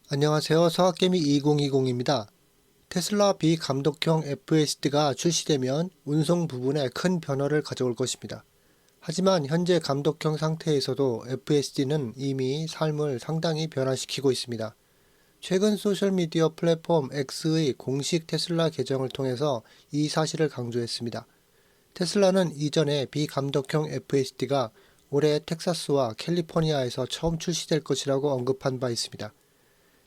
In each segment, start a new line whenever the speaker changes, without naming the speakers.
안녕하세요. 서학개미 2020입니다. 테슬라 비감독형 FSD가 출시되면 운송 부분에 큰 변화를 가져올 것입니다. 하지만 현재 감독형 상태에서도 FSD는 이미 삶을 상당히 변화시키고 있습니다. 최근 소셜미디어 플랫폼 X의 공식 테슬라 계정을 통해서 이 사실을 강조했습니다. 테슬라는 이전에 비감독형 FSD가 올해 텍사스와 캘리포니아에서 처음 출시될 것이라고 언급한 바 있습니다.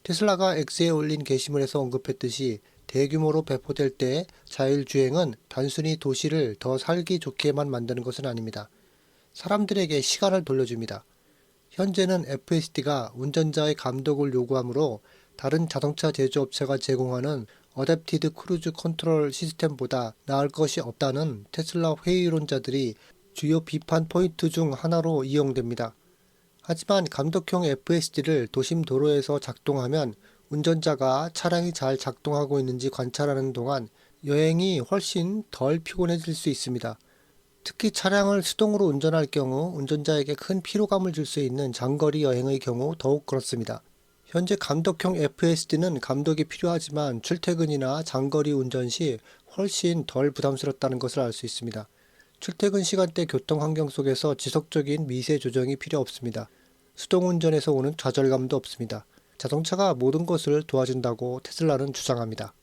테슬라가 X에 올린 게시물에서 언급했듯이 대규모로 배포될 때 자율주행은 단순히 도시를 더 살기 좋게만 만드는 것은 아닙니다. 사람들에게 시간을 돌려줍니다. 현재는 FSD가 운전자의 감독을 요구하므로 다른 자동차 제조업체가 제공하는 어댑티드 크루즈 컨트롤 시스템보다 나을 것이 없다는 테슬라 회의론자들이 주요 비판 포인트 중 하나로 이용됩니다. 하지만 감독형 FSD를 도심 도로에서 작동하면 운전자가 차량이 잘 작동하고 있는지 관찰하는 동안 여행이 훨씬 덜 피곤해질 수 있습니다. 특히 차량을 수동으로 운전할 경우 운전자에게 큰 피로감을 줄 수 있는 장거리 여행의 경우 더욱 그렇습니다. 현재 감독형 FSD는 감독이 필요하지만 출퇴근이나 장거리 운전 시 훨씬 덜 부담스럽다는 것을 알 수 있습니다. 출퇴근 시간대 교통 환경 속에서 지속적인 미세 조정이 필요 없습니다. 수동 운전에서 오는 좌절감도 없습니다. 자동차가 모든 것을 도와준다고 테슬라는 주장합니다.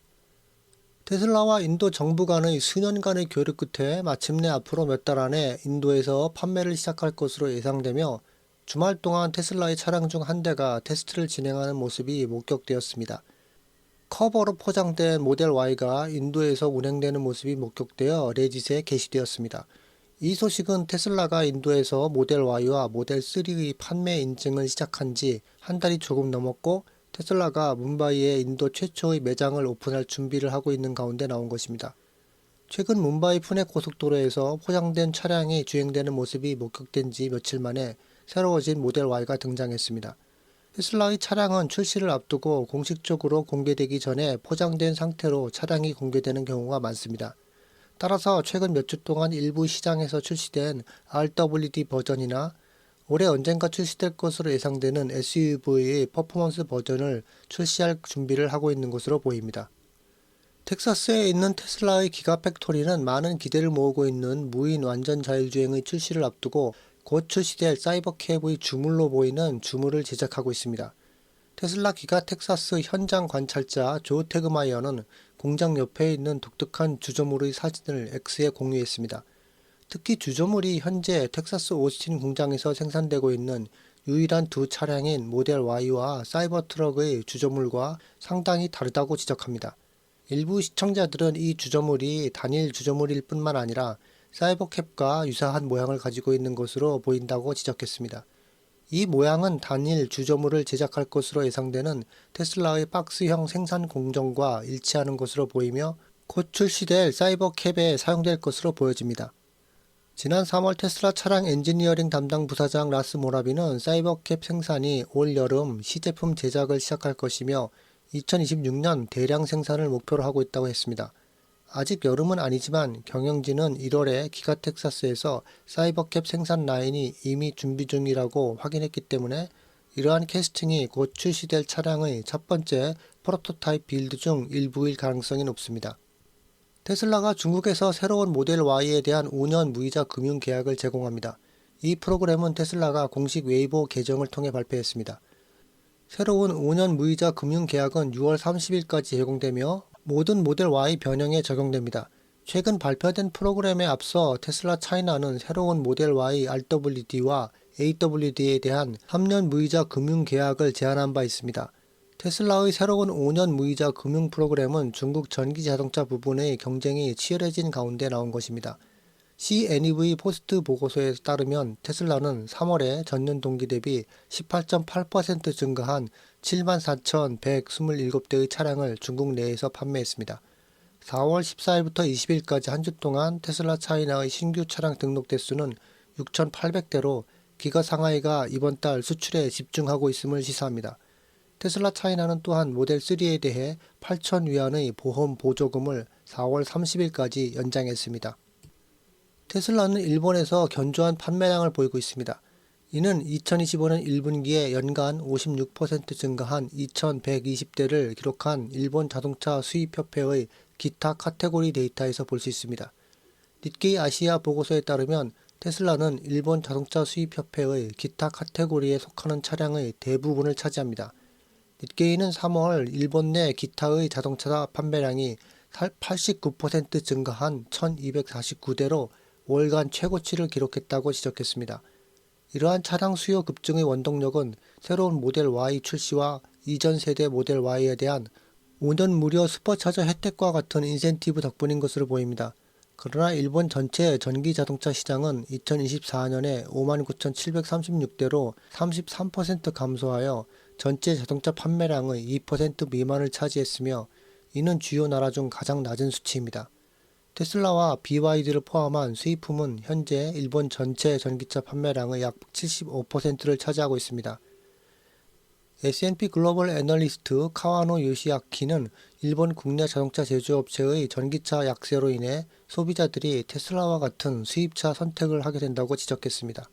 테슬라와 인도 정부 간의 수년간의 교류 끝에 마침내 앞으로 몇 달 안에 인도에서 판매를 시작할 것으로 예상되며 주말 동안 테슬라의 차량 중 한 대가 테스트를 진행하는 모습이 목격되었습니다. 커버로 포장된 모델 Y가 인도에서 운행되는 모습이 목격되어 레딧에 게시되었습니다. 이 소식은 테슬라가 인도에서 모델 Y와 모델 3의 판매 인증을 시작한 지 한 달이 조금 넘었고 테슬라가 뭄바이에 인도 최초의 매장을 오픈할 준비를 하고 있는 가운데 나온 것입니다. 최근 뭄바이 푸네 고속도로에서 포장된 차량이 주행되는 모습이 목격된 지 며칠 만에 새로워진 모델 Y가 등장했습니다. 테슬라의 차량은 출시를 앞두고 공식적으로 공개되기 전에 포장된 상태로 차량이 공개되는 경우가 많습니다. 따라서 최근 몇 주 동안 일부 시장에서 출시된 RWD 버전이나 올해 언젠가 출시될 것으로 예상되는 SUV의 퍼포먼스 버전을 출시할 준비를 하고 있는 것으로 보입니다. 텍사스에 있는 테슬라의 기가팩토리는 많은 기대를 모으고 있는 무인 완전 자율주행의 출시를 앞두고 곧 출시될 사이버캡의 주물로 보이는 주물을 제작하고 있습니다. 테슬라 기가 텍사스 현장 관찰자 조 태그마이어는 공장 옆에 있는 독특한 주조물의 사진을 X에 공유했습니다. 특히 주조물이 현재 텍사스 오스틴 공장에서 생산되고 있는 유일한 두 차량인 모델 Y와 사이버트럭의 주조물과 상당히 다르다고 지적합니다. 일부 시청자들은 이 주조물이 단일 주조물일 뿐만 아니라 사이버캡과 유사한 모양을 가지고 있는 것으로 보인다고 지적했습니다. 이 모양은 단일 주조물을 제작할 것으로 예상되는 테슬라의 박스형 생산 공정과 일치하는 것으로 보이며 곧 출시될 사이버캡에 사용될 것으로 보여집니다. 지난 3월 테슬라 차량 엔지니어링 담당 부사장 라스 모라비는 사이버캡 생산이 올 여름 시제품 제작을 시작할 것이며 2026년 대량 생산을 목표로 하고 있다고 했습니다. 아직 여름은 아니지만 경영진은 1월에 기가 텍사스에서 사이버캡 생산 라인이 이미 준비 중이라고 확인했기 때문에 이러한 캐스팅이 곧 출시될 차량의 첫 번째 프로토타입 빌드 중 일부일 가능성이 높습니다. 테슬라가 중국에서 새로운 모델 Y에 대한 5년 무이자 금융 계약을 제공합니다. 이 프로그램은 테슬라가 공식 웨이보 계정을 통해 발표했습니다. 새로운 5년 무이자 금융 계약은 6월 30일까지 제공되며 모든 모델 Y 변형에 적용됩니다. 최근 발표된 프로그램에 앞서 테슬라 차이나는 새로운 모델 Y RWD와 AWD에 대한 3년 무이자 금융 계약을 제안한 바 있습니다. 테슬라의 새로운 5년 무이자 금융 프로그램은 중국 전기 자동차 부분의 경쟁이 치열해진 가운데 나온 것입니다. CNEV 포스트 보고서에 따르면 테슬라는 3월에 전년 동기 대비 18.8% 증가한 74,127대의 차량을 중국 내에서 판매했습니다. 4월 14일부터 20일까지 한 주 동안 테슬라 차이나의 신규 차량 등록 대수는 6,800대로 기가 상하이가 이번 달 수출에 집중하고 있음을 시사합니다. 테슬라 차이나는 또한 모델 3에 대해 8,000위안의 보험 보조금을 4월 30일까지 연장했습니다. 테슬라는 일본에서 견조한 판매량을 보이고 있습니다. 이는 2025년 1분기에 연간 56% 증가한 2,120대를 기록한 일본 자동차 수입협회의 기타 카테고리 데이터에서 볼 수 있습니다. 닛케이 아시아 보고서에 따르면 테슬라는 일본 자동차 수입협회의 기타 카테고리에 속하는 차량의 대부분을 차지합니다. 닛케이는 3월 일본 내 기타의 자동차 판매량이 89% 증가한 1,249대로 월간 최고치를 기록했다고 지적했습니다. 이러한 차량 수요 급증의 원동력은 새로운 모델 Y 출시와 이전 세대 모델 Y에 대한 5년 무료 슈퍼차저 혜택과 같은 인센티브 덕분인 것으로 보입니다. 그러나 일본 전체 전기 자동차 시장은 2024년에 59,736대로 33% 감소하여 전체 자동차 판매량의 2% 미만을 차지했으며 이는 주요 나라 중 가장 낮은 수치입니다. 테슬라와 BYD를 포함한 수입품은 현재 일본 전체 전기차 판매량의 약 75%를 차지하고 있습니다. S&P 글로벌 애널리스트 카와노 요시아키는 일본 국내 자동차 제조업체의 전기차 약세로 인해 소비자들이 테슬라와 같은 수입차 선택을 하게 된다고 지적했습니다.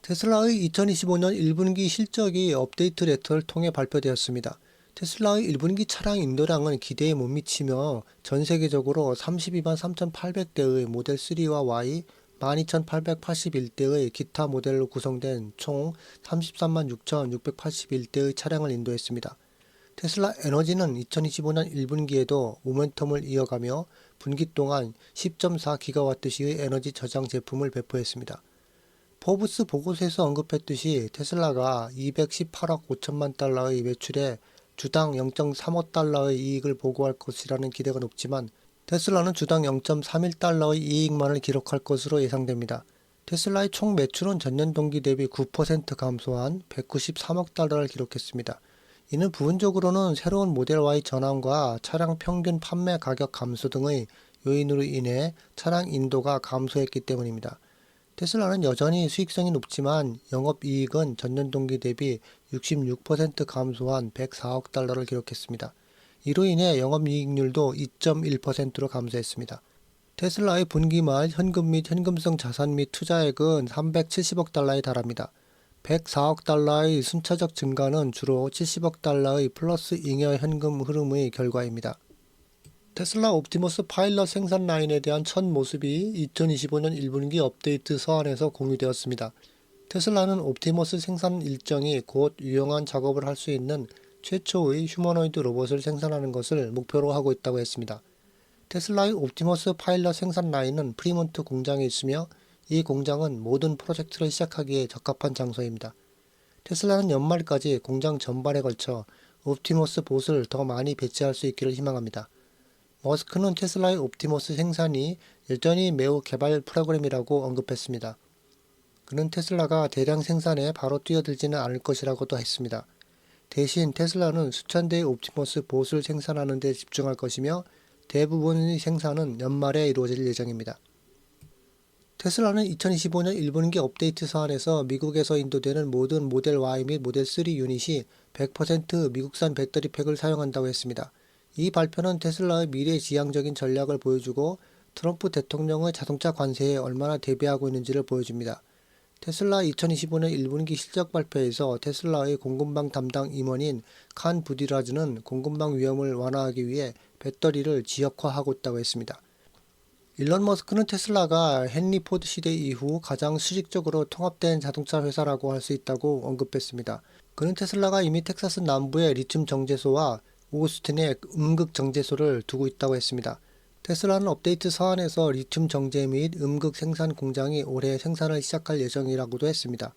테슬라의 2025년 1분기 실적이 업데이트 레터를 통해 발표되었습니다. 테슬라의 1분기 차량 인도량은 기대에 못 미치며 전 세계적으로 32만 3,800대의 모델 3와 Y, 12,881대의 기타 모델로 구성된 총 33만 6,681대의 차량을 인도했습니다. 테슬라 에너지는 2025년 1분기에도 모멘텀을 이어가며 분기 동안 10.4기가와트시의 에너지 저장 제품을 배포했습니다. 포브스 보고서에서 언급했듯이 테슬라가 218억 5천만 달러의 매출에 주당 0.35달러의 이익을 보고할 것이라는 기대가 높지만 테슬라는 주당 0.31달러의 이익만을 기록할 것으로 예상됩니다. 테슬라의 총 매출은 전년 동기 대비 9% 감소한 193억 달러를 기록했습니다. 이는 부분적으로는 새로운 모델 Y 전환과 차량 평균 판매 가격 감소 등의 요인으로 인해 차량 인도가 감소했기 때문입니다. 테슬라는 여전히 수익성이 높지만 영업이익은 전년 동기 대비 66% 감소한 104억 달러를 기록했습니다. 이로 인해 영업이익률도 2.1%로 감소했습니다. 테슬라의 분기 말 현금 및 현금성 자산 및 투자액은 370억 달러에 달합니다. 104억 달러의 순차적 증가는 주로 70억 달러의 플러스 잉여 현금 흐름의 결과입니다. 테슬라 옵티머스 파일럿 생산 라인에 대한 첫 모습이 2025년 1분기 업데이트 서한에서 공유되었습니다. 테슬라는 옵티머스 생산 일정이 곧 유용한 작업을 할 수 있는 최초의 휴머노이드 로봇을 생산하는 것을 목표로 하고 있다고 했습니다. 테슬라의 옵티머스 파일럿 생산 라인은 프리몬트 공장에 있으며 이 공장은 모든 프로젝트를 시작하기에 적합한 장소입니다. 테슬라는 연말까지 공장 전반에 걸쳐 옵티머스 봇을 더 많이 배치할 수 있기를 희망합니다. 머스크는 테슬라의 옵티머스 생산이 여전히 매우 개발 프로그램이라고 언급했습니다. 그는 테슬라가 대량 생산에 바로 뛰어들지는 않을 것이라고도 했습니다. 대신 테슬라는 수천 대의 옵티머스 봇을 생산하는 데 집중할 것이며 대부분의 생산은 연말에 이루어질 예정입니다. 테슬라는 2025년 1분기 업데이트 사안에서 미국에서 인도되는 모든 모델 Y 및 모델 3 유닛이 100% 미국산 배터리 팩을 사용한다고 했습니다. 이 발표는 테슬라의 미래지향적인 전략을 보여주고 트럼프 대통령의 자동차 관세에 얼마나 대비하고 있는지를 보여줍니다. 테슬라 2025년 1분기 실적 발표에서 테슬라의 공급망 담당 임원인 칸 부디라즈는 공급망 위험을 완화하기 위해 배터리를 지역화하고 있다고 했습니다. 일론 머스크는 테슬라가 헨리 포드 시대 이후 가장 수직적으로 통합된 자동차 회사라고 할 수 있다고 언급했습니다. 그는 테슬라가 이미 텍사스 남부에 리튬 정제소와 오스틴에 음극 정제소를 두고 있다고 했습니다. 테슬라는 업데이트 서한에서 리튬 정제 및 음극 생산 공장이 올해 생산을 시작할 예정이라고도 했습니다.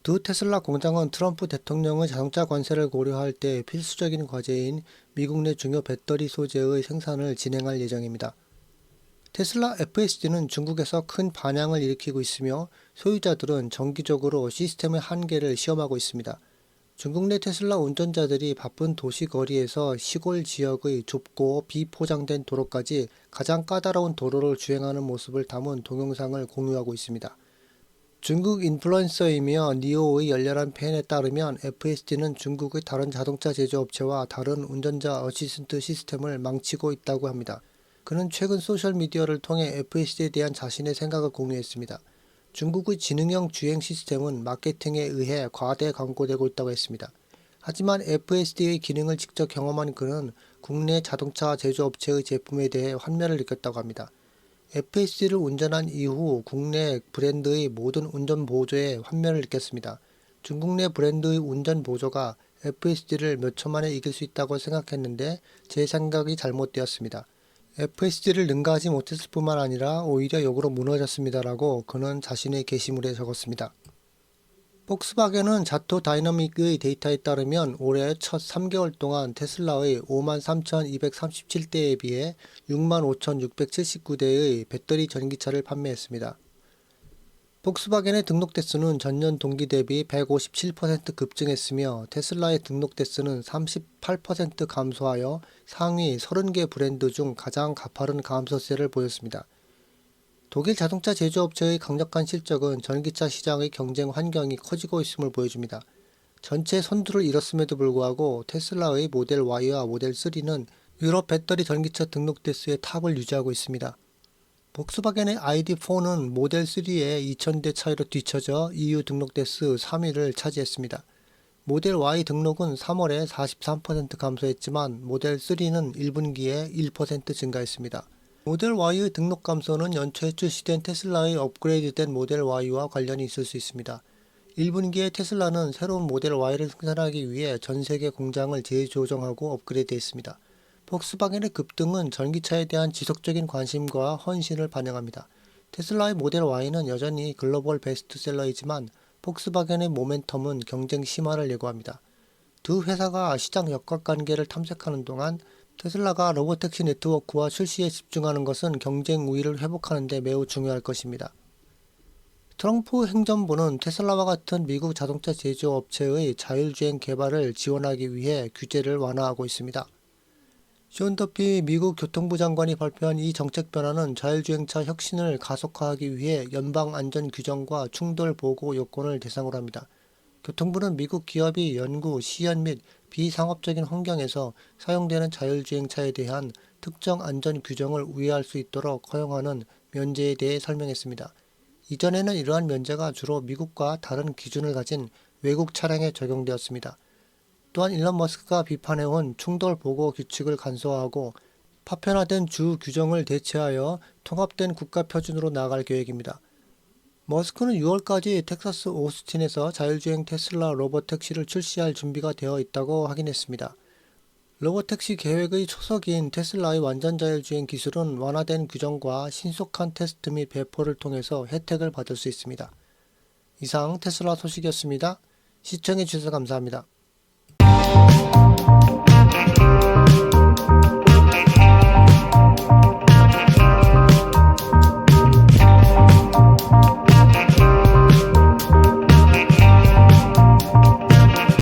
두 테슬라 공장은 트럼프 대통령의 자동차 관세를 고려할 때 필수적인 과제인 미국 내 중요 배터리 소재의 생산을 진행할 예정입니다. 테슬라 FSD는 중국에서 큰 반향을 일으키고 있으며 소유자들은 정기적으로 시스템의 한계를 시험하고 있습니다. 중국 내 테슬라 운전자들이 바쁜 도시 거리에서 시골 지역의 좁고 비포장된 도로까지 가장 까다로운 도로를 주행하는 모습을 담은 동영상을 공유하고 있습니다. 중국 인플루언서이며 니오의 열렬한 팬에 따르면 FSD는 중국의 다른 자동차 제조업체와 다른 운전자 어시스턴트 시스템을 망치고 있다고 합니다. 그는 최근 소셜미디어를 통해 FSD에 대한 자신의 생각을 공유했습니다. 중국의 지능형 주행 시스템은 마케팅에 의해 과대 광고되고 있다고 했습니다. 하지만 FSD의 기능을 직접 경험한 그는 국내 자동차 제조업체의 제품에 대해 환멸을 느꼈다고 합니다. FSD를 운전한 이후 국내 브랜드의 모든 운전 보조에 환멸을 느꼈습니다. 중국 내 브랜드의 운전 보조가 FSD를 몇 초 만에 이길 수 있다고 생각했는데 제 생각이 잘못되었습니다. FSD를 능가하지 못했을 뿐만 아니라 오히려 역으로 무너졌습니다라고 그는 자신의 게시물에 적었습니다. 폭스바겐은 자토 다이너믹의 데이터에 따르면 올해 첫 3개월 동안 테슬라의 53,237대에 비해 65,679대의 배터리 전기차를 판매했습니다. 폭스바겐의 등록 대수는 전년 동기 대비 157% 급증했으며 테슬라의 등록 대수는 38% 감소하여 상위 30개 브랜드 중 가장 가파른 감소세를 보였습니다. 독일 자동차 제조업체의 강력한 실적은 전기차 시장의 경쟁 환경이 커지고 있음을 보여줍니다. 전체 선두를 잃었음에도 불구하고 테슬라의 모델 Y와 모델 3는 유럽 배터리 전기차 등록 대수의 탑을 유지하고 있습니다. 폭스바겐의 ID4는 모델 3의 2000대 차이로 뒤처져 EU 등록 대수 3위를 차지했습니다. 모델 Y 등록은 3월에 43% 감소했지만 모델 3는 1분기에 1% 증가했습니다. 모델 Y의 등록 감소는 연초에 출시된 테슬라의 업그레이드된 모델 Y와 관련이 있을 수 있습니다. 1분기에 테슬라는 새로운 모델 Y를 생산하기 위해 전 세계 공장을 재조정하고 업그레이드했습니다. 폭스바겐의 급등은 전기차에 대한 지속적인 관심과 헌신을 반영합니다. 테슬라의 모델 Y는 여전히 글로벌 베스트셀러이지만 폭스바겐의 모멘텀은 경쟁 심화를 예고합니다. 두 회사가 시장 역학관계를 탐색하는 동안 테슬라가 로보택시 네트워크와 출시에 집중하는 것은 경쟁 우위를 회복하는 데 매우 중요할 것입니다. 트럼프 행정부는 테슬라와 같은 미국 자동차 제조업체의 자율주행 개발을 지원하기 위해 규제를 완화하고 있습니다. 존 더피 미국 교통부 장관이 발표한 이 정책 변화는 자율주행차 혁신을 가속화하기 위해 연방 안전 규정과 충돌 보고 요건을 대상으로 합니다. 교통부는 미국 기업이 연구, 시연 및 비상업적인 환경에서 사용되는 자율주행차에 대한 특정 안전 규정을 우회할 수 있도록 허용하는 면제에 대해 설명했습니다. 이전에는 이러한 면제가 주로 미국과 다른 기준을 가진 외국 차량에 적용되었습니다. 또한 일론 머스크가 비판해온 충돌 보고 규칙을 간소화하고 파편화된 주 규정을 대체하여 통합된 국가 표준으로 나아갈 계획입니다. 머스크는 6월까지 텍사스 오스틴에서 자율주행 테슬라 로보택시를 출시할 준비가 되어 있다고 확인했습니다. 로보택시 계획의 초석인 테슬라의 완전 자율주행 기술은 완화된 규정과 신속한 테스트 및 배포를 통해서 혜택을 받을 수 있습니다. 이상 테슬라 소식이었습니다. 시청해주셔서 감사합니다.